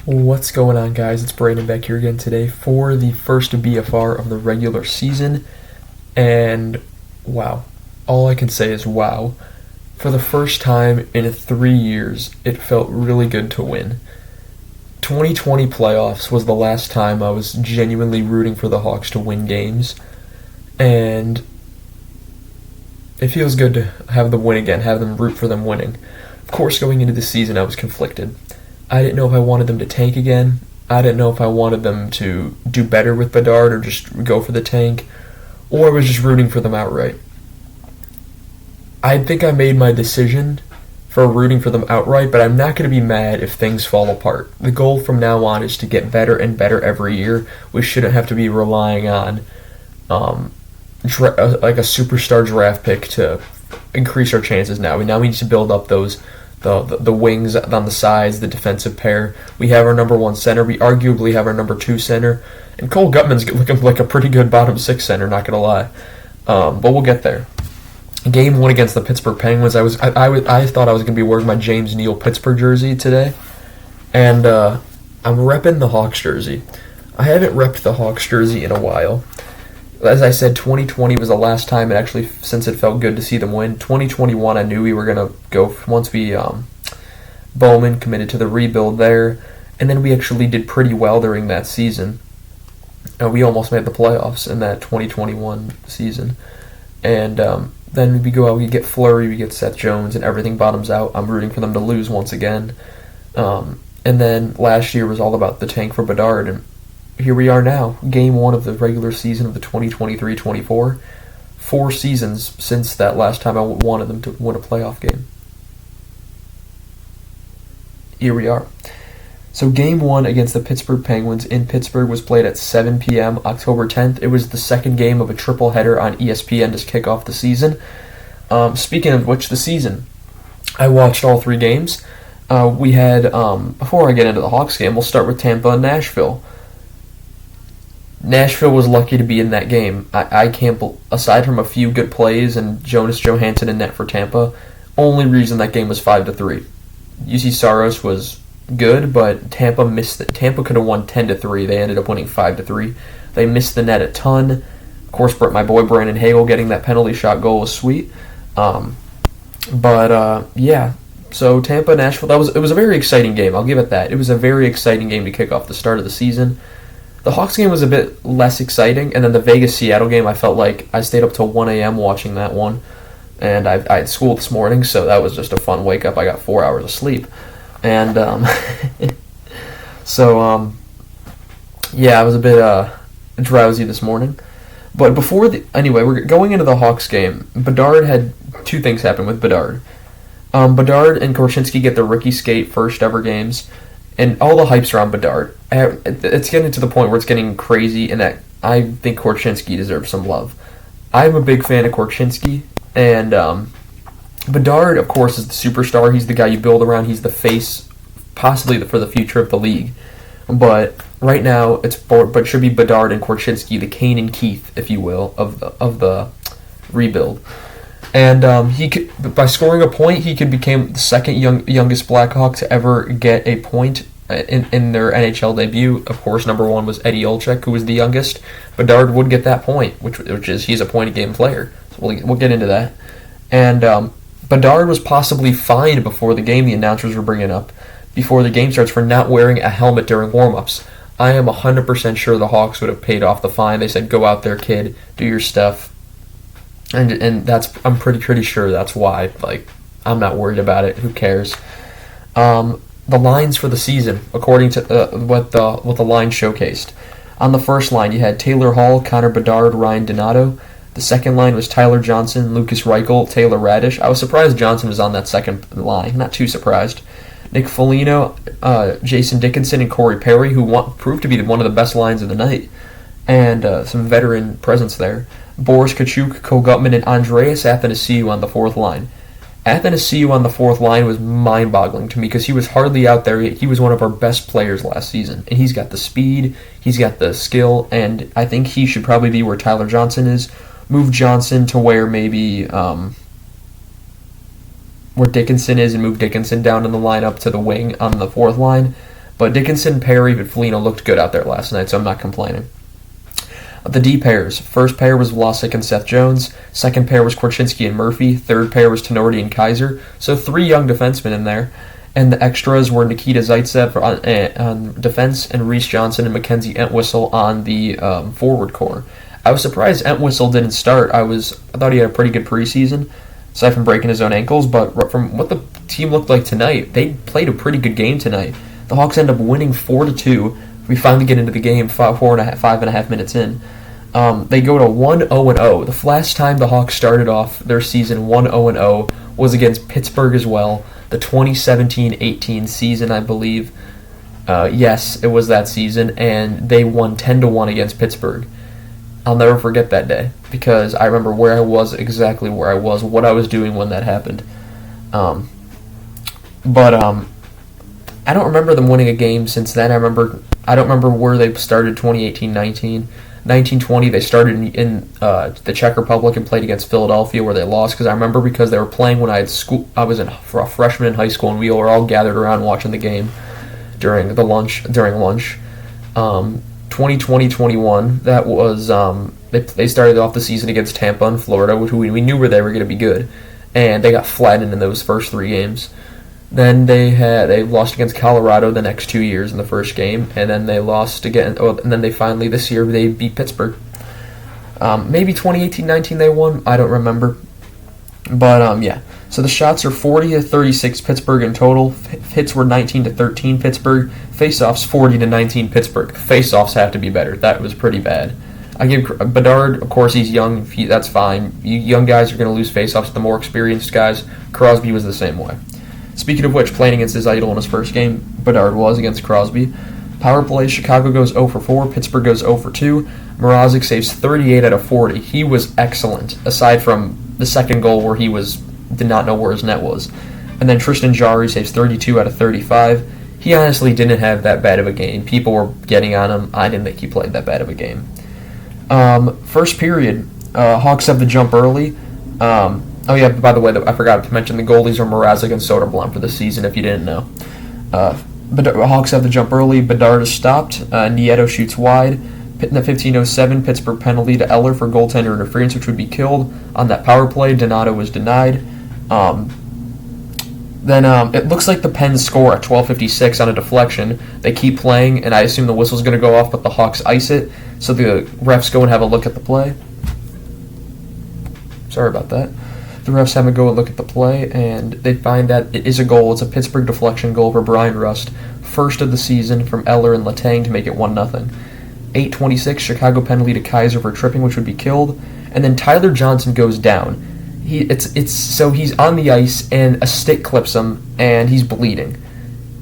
What's going on, guys? It's Brandon back here again today for the first BFR of the regular season. And wow, all I can say is wow. For the first time in 3 years, it felt really good to win. 2020 playoffs was the last time I was genuinely rooting for the Hawks to win games. And it feels good to have them win again, have them root for them winning. Of course, going into the season, I was conflicted. I didn't know if I wanted them to tank again. I didn't know if I wanted them to do better with Bedard or just go for the tank, or I was just rooting for them outright. I think I made my decision for rooting for them outright, but I'm not going to be mad if things fall apart. The goal from now on is to get better and better every year. We shouldn't have to be relying on like a superstar draft pick to increase our chances now. We need to build up those the wings on the sides, the defensive pair. We have our number one center. We arguably have our number two center. And Cole Gutman's looking like a pretty good bottom six center, not going to lie. But we'll get there. Game 1 against the Pittsburgh Penguins, I thought I was going to be wearing my James Neal Pittsburgh jersey today. And I'm repping the Hawks jersey. I haven't repped the Hawks jersey in a while. As I said, 2020 was the last time, since it felt good to see them win. 2021, I knew we were going to go, once Bowman committed to the rebuild there, and then we actually did pretty well during that season. We almost made the playoffs in that 2021 season. And then we go out, we get Fleury, we get Seth Jones, and everything bottoms out. I'm rooting for them to lose once again. And then last year was all about the tank for Bedard, and here we are now, Game 1 of the regular season of the 2023-24. 4 seasons since that last time I wanted them to win a playoff game. Here we are. So Game 1 against the Pittsburgh Penguins in Pittsburgh was played at 7 p.m. October 10th. It was the second game of a triple header on ESPN to kick off the season. Speaking of which, the season, I watched all 3 games. We had, before I get into the Hawks game, we'll start with Tampa and Nashville. Nashville was lucky to be in that game. I can't, aside from a few good plays and Jonas Johansson in net for Tampa, only reason that game was 5-3. UC Saros was good, but Tampa missed it. Tampa could have won 10-3. They ended up winning 5-3. They missed the net a ton. Of course, my boy Brandon Hagel getting that penalty shot goal was sweet. Yeah. So Tampa, Nashville, it was a very exciting game. I'll give it that. It was a very exciting game to kick off the start of the season. The Hawks game was a bit less exciting, and then the Vegas-Seattle game, I felt like I stayed up till 1 a.m. watching that one, and I had school this morning, so that was just a fun wake-up. I got 4 hours of sleep, and I was a bit drowsy this morning. But anyway, we're going into the Hawks game. Bedard had 2 things happen with Bedard. Bedard and Korchinski get the rookie skate first ever games, and all the hype's around Bedard. It's getting to the point where it's getting crazy, and that I think Korchinski deserves some love. I'm a big fan of Korchinski, and Bedard, of course, is the superstar. He's the guy you build around. He's the face, possibly for the future of the league. But right now, it should be Bedard and Korchinski, the Kane and Keith, if you will, of the rebuild. And he could, by scoring a point, he could become the second youngest Blackhawk to ever get a point in their NHL debut. Of course, number 1 was Eddie Olczyk, who was the youngest. Bedard would get that point, which is he's a point-a-game player. So we'll get into that. And Bedard was possibly fined before the game. The announcers were bringing up before the game starts for not wearing a helmet during warm-ups. I am 100% sure the Hawks would have paid off the fine. They said, "Go out there, kid, do your stuff." And I'm pretty sure that's why. Like, I'm not worried about it. Who cares? The lines for the season, according to what the line showcased. On the first line, you had Taylor Hall, Connor Bedard, Ryan Donato. The second line was Tyler Johnson, Lucas Reichel, Taylor Radish. I was surprised Johnson was on that second line. Not too surprised. Nick Foligno, Jason Dickinson, and Corey Perry, who proved to be one of the best lines of the night. And some veteran presence there. Boris Kachuk, Cole Gutman, and Andreas Athanasiou on the fourth line. Athanasiou on the fourth line was mind-boggling to me because he was hardly out there. He was one of our best players last season. And he's got the speed, he's got the skill, and I think he should probably be where Tyler Johnson is. Move Johnson to where maybe where Dickinson is and move Dickinson down in the lineup to the wing on the fourth line. But Dickinson, Perry, and Foligno looked good out there last night, so I'm not complaining. The D pairs. First pair was Vlasic and Seth Jones. Second pair was Korchinski and Murphy. Third pair was Tenorti and Kaiser. So 3 young defensemen in there. And the extras were Nikita Zaitsev on defense and Reese Johnson and Mackenzie Entwistle on the forward core. I was surprised Entwistle didn't start. I thought he had a pretty good preseason, aside from breaking his own ankles. But from what the team looked like tonight, they played a pretty good game tonight. The Hawks end up winning 4-2. We finally get into the game 5.5 minutes in. They go to 1-0-0. The last time the Hawks started off their season 1-0-0 was against Pittsburgh as well. The 2017-18 season, I believe. Yes, it was that season, and they won 10-1 against Pittsburgh. I'll never forget that day because I remember where I was, exactly where I was, what I was doing when that happened. But I don't remember them winning a game since then. I don't remember where they started 2018-19. 1920, they started in the Czech Republic and played against Philadelphia, where they lost. Because I remember because they were playing when I was a freshman in high school, and we were all gathered around watching the game during lunch. 2020-21, that was they started off the season against Tampa and Florida, which we knew where they were going to be good, and they got flattened in those first 3 games. Then they lost against Colorado the next 2 years in the first game, and then they lost again. And then they finally this year they beat Pittsburgh. Maybe 2018-19 they won. I don't remember, but yeah. So the shots are 40-36 Pittsburgh in total. Hits were 19-13 Pittsburgh. Faceoffs 40-19 Pittsburgh. Faceoffs have to be better. That was pretty bad. I give Bedard, of course, he's young. That's fine. You young guys are going to lose faceoffs to the more experienced guys. Crosby was the same way. Speaking of which, playing against his idol in his first game, Bedard was against Crosby. Power play, Chicago goes 0 for 4, Pittsburgh goes 0 for 2. Mrazek saves 38 out of 40. He was excellent, aside from the second goal where he did not know where his net was. And then Tristan Jarry saves 32 out of 35. He honestly didn't have that bad of a game. People were getting on him. I didn't think he played that bad of a game. First period, Hawks have the jump early. Oh yeah, by the way, I forgot to mention the goalies are Mrazek and Soderblom for the season, if you didn't know. But Hawks have the jump early. Bedard is stopped. Nieto shoots wide. In the 15:07 Pittsburgh penalty to Eller for goaltender interference, which would be killed. On that power play, Donato was denied. Then it looks like the Pens score at 12:56 on a deflection. They keep playing, and I assume the whistle's going to go off, but the Hawks ice it. So the refs go and have a look at the play. Sorry about that. The refs have a go and look at the play, and they find that it is a goal. It's a Pittsburgh deflection goal for Brian Rust, first of the season from Eller and Letang to make it 1-0. 8:26 Chicago penalty to Kaiser for tripping, which would be killed, and then Tyler Johnson goes down. So he's on the ice and a stick clips him and he's bleeding.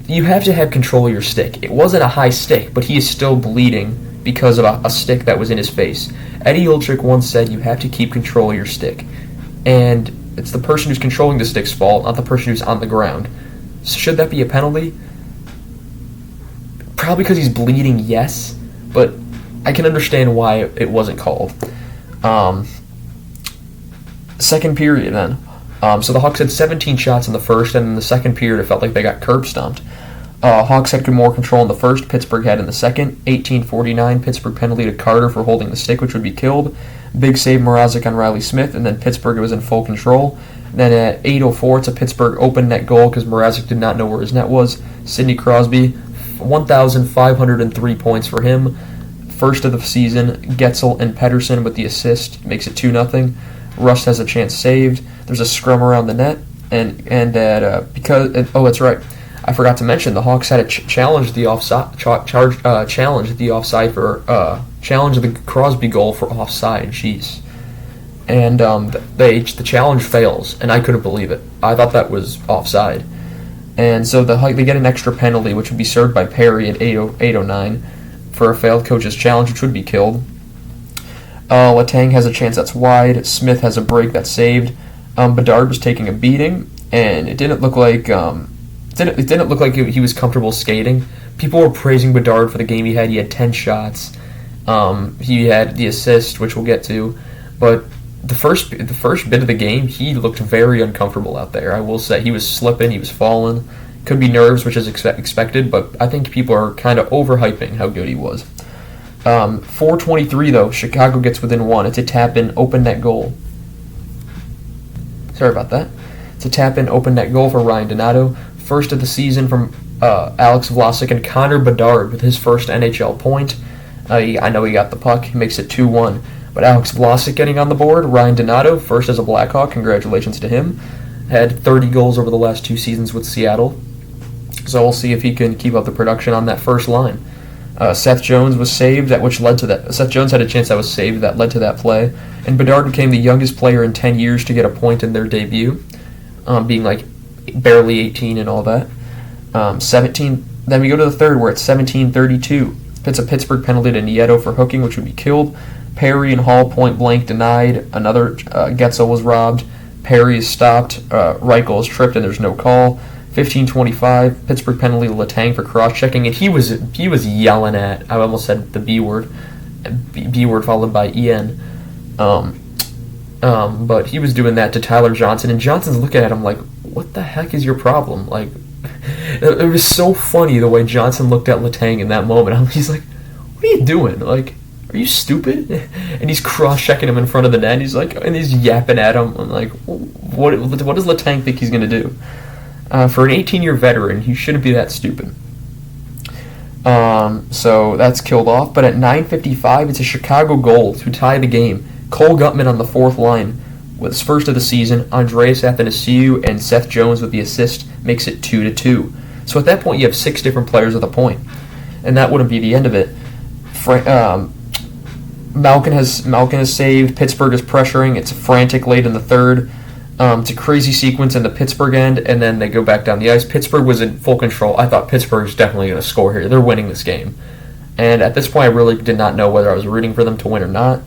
You have to have control of your stick. It wasn't a high stick, but he is still bleeding because of a stick that was in his face. Eddie Olczyk once said you have to keep control of your stick. And it's the person who's controlling the stick's fault, not the person who's on the ground. So should that be a penalty? Probably because he's bleeding, yes, but I can understand why it wasn't called. Second period then. So the Hawks had 17 shots in the first, and in the second period it felt like they got curb stomped. Hawks had more control in the first, Pittsburgh had in the second. 18:49 Pittsburgh penalty to Carter for holding the stick, which would be killed. Big save Mrazek on Riley Smith, and then Pittsburgh was in full control. And then at 8:04 it's a Pittsburgh open net goal because Mrazek did not know where his net was. Sidney Crosby, 1,503 points for him. First of the season, Getzel and Pedersen with the assist makes it 2-0. Rust has a chance saved. There's a scrum around the net, and that's right. I forgot to mention the Hawks had to challenge the offside, challenge the offside for challenge the Crosby goal for offside. Jeez, and the challenge fails, and I couldn't believe it. I thought that was offside, and so they get an extra penalty, which would be served by Perry at 8:09 for a failed coach's challenge, which would be killed. Letang has a chance that's wide. Smith has a break that's saved. Bedard was taking a beating, and it didn't look like he was comfortable skating. People were praising Bedard for the game he had. He had 10 shots. He had the assist, which we'll get to, but the first bit of the game, he looked very uncomfortable out there. I will say he was slipping, he was falling. Could be nerves, which is expected, but I think people are kind of overhyping how good he was. 4:23 though, Chicago gets within one. It's a tap-in, open net goal. Sorry about that. It's a tap-in, open net goal for Ryan Donato. First of the season from Alex Vlasic and Connor Bedard with his first NHL point. I know he got the puck. He makes it 2-1. But Alex Vlasic getting on the board. Ryan Donato, first as a Blackhawk. Congratulations to him. Had 30 goals over the last 2 seasons with Seattle. So we'll see if he can keep up the production on that first line. Seth Jones was saved, which led to that. Seth Jones had a chance that was saved that led to that play. And Bedard became the youngest player in 10 years to get a point in their debut, being like barely 18 and all that. 17. Then we go to the third where it's 17:32. It's a Pittsburgh penalty to Nieto for hooking, which would be killed. Perry and Hall point blank denied. Another Getzel was robbed. Perry is stopped. Reichel is tripped and there's no call. 15:25. Pittsburgh penalty to Letang for cross-checking, and he was yelling at. I almost said the B word. B word followed by EN. But he was doing that to Tyler Johnson, and Johnson's looking at him like, "What the heck is your problem?" Like, it was so funny the way Johnson looked at Letang in that moment. He's like, "What are you doing? Like, are you stupid?" And he's cross-checking him in front of the net. And he's like, and he's yapping at him. I'm like, what does Letang think he's gonna do? For an 18-year veteran, he shouldn't be that stupid. So that's killed off. But at 9:55, it's a Chicago goal to tie the game. Cole Gutman on the fourth line with his first of the season. Andreas Athanasiou and Seth Jones with the assist makes it 2-2. So at that point, you have 6 different players with a point, and that wouldn't be the end of it. Malkin has saved. Pittsburgh is pressuring. It's frantic late in the third. It's a crazy sequence in the Pittsburgh end, and then they go back down the ice. Pittsburgh was in full control. I thought Pittsburgh's definitely going to score here. They're winning this game. And at this point, I really did not know whether I was rooting for them to win or not.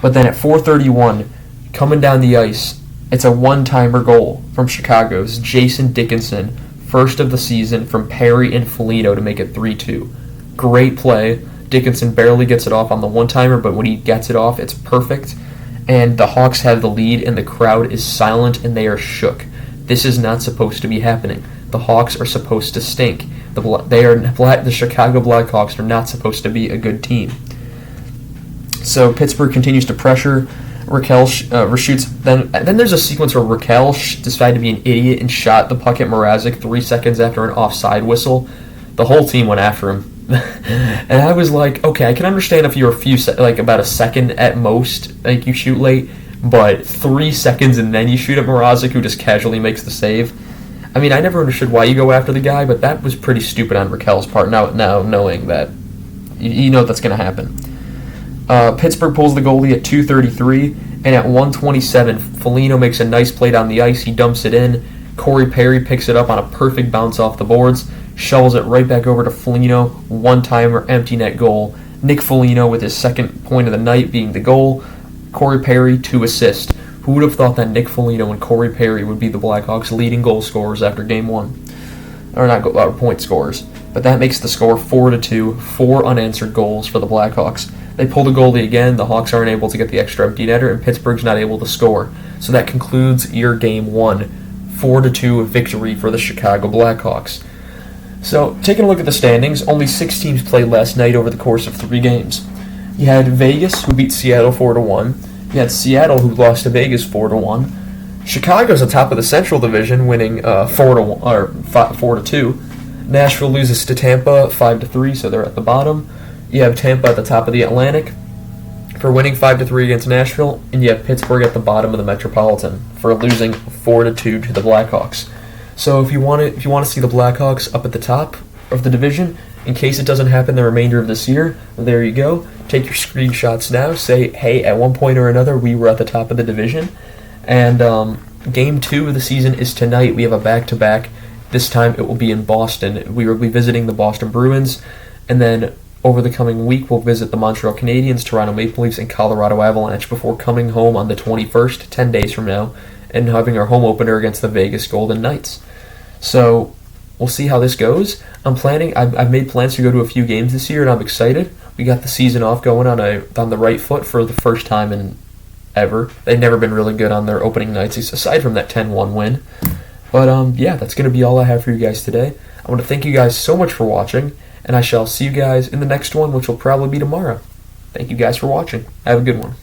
But then at 4:31, coming down the ice, it's a one-timer goal from Chicago's Jason Dickinson, first of the season from Perry and Foligno to make it 3-2. Great play. Dickinson barely gets it off on the one-timer, but when he gets it off, it's perfect. And the Hawks have the lead, and the crowd is silent, and they are shook. This is not supposed to be happening. The Hawks are supposed to stink. The Chicago Blackhawks are not supposed to be a good team. So Pittsburgh continues to pressure. Raquel reshoots. Then there's a sequence where Raquel decided to be an idiot and shot the puck at Mrazek 3 seconds after an offside whistle. The whole team went after him. And I was like, okay, I can understand if you're about a second at most, like you shoot late, but 3 seconds and then you shoot at Mrazek, who just casually makes the save. I mean, I never understood why you go after the guy, but that was pretty stupid on Raquel's part. Now knowing that, you know that's going to happen. Pittsburgh pulls the goalie at 2:33, and at 1:27, Foligno makes a nice play down the ice. He dumps it in. Corey Perry picks it up on a perfect bounce off the boards, shovels it right back over to Foligno, one-timer, empty net goal. Nick Foligno with his second point of the night being the goal. Corey Perry, 2 assists. Who would have thought that Nick Foligno and Corey Perry would be the Blackhawks' leading goal scorers after Game 1? Or not point scorers. But that makes the score 4-2, 4 unanswered goals for the Blackhawks. They pull the goalie again, the Hawks aren't able to get the extra empty netter, and Pittsburgh's not able to score. So that concludes your Game 1, 4-2 victory for the Chicago Blackhawks. So, taking a look at the standings, only 6 teams played last night over the course of 3 games. You had Vegas, who beat Seattle 4-1. You had Seattle, who lost to Vegas 4-1. Chicago's atop of the Central Division, winning 4-2. Nashville loses to Tampa 5-3, so they're at the bottom. You have Tampa at the top of the Atlantic for winning 5-3 against Nashville, and you have Pittsburgh at the bottom of the Metropolitan for losing 4-2 to the Blackhawks. So if you want to see the Blackhawks up at the top of the division, in case it doesn't happen the remainder of this year, there you go. Take your screenshots now. Say, hey, at one point or another, we were at the top of the division. And Game 2 of the season is tonight. We have a back-to-back. This time it will be in Boston. We will be visiting the Boston Bruins, and then over the coming week, we'll visit the Montreal Canadiens, Toronto Maple Leafs, and Colorado Avalanche before coming home on the 21st, 10 days from now, and having our home opener against the Vegas Golden Knights. So we'll see how this goes. I've made plans to go to a few games this year, and I'm excited. We got the season off going on the right foot for the first time in ever. They've never been really good on their opening nights, aside from that 10-1 win. But yeah, that's going to be all I have for you guys today. I want to thank you guys so much for watching, and I shall see you guys in the next one, which will probably be tomorrow. Thank you guys for watching. Have a good one.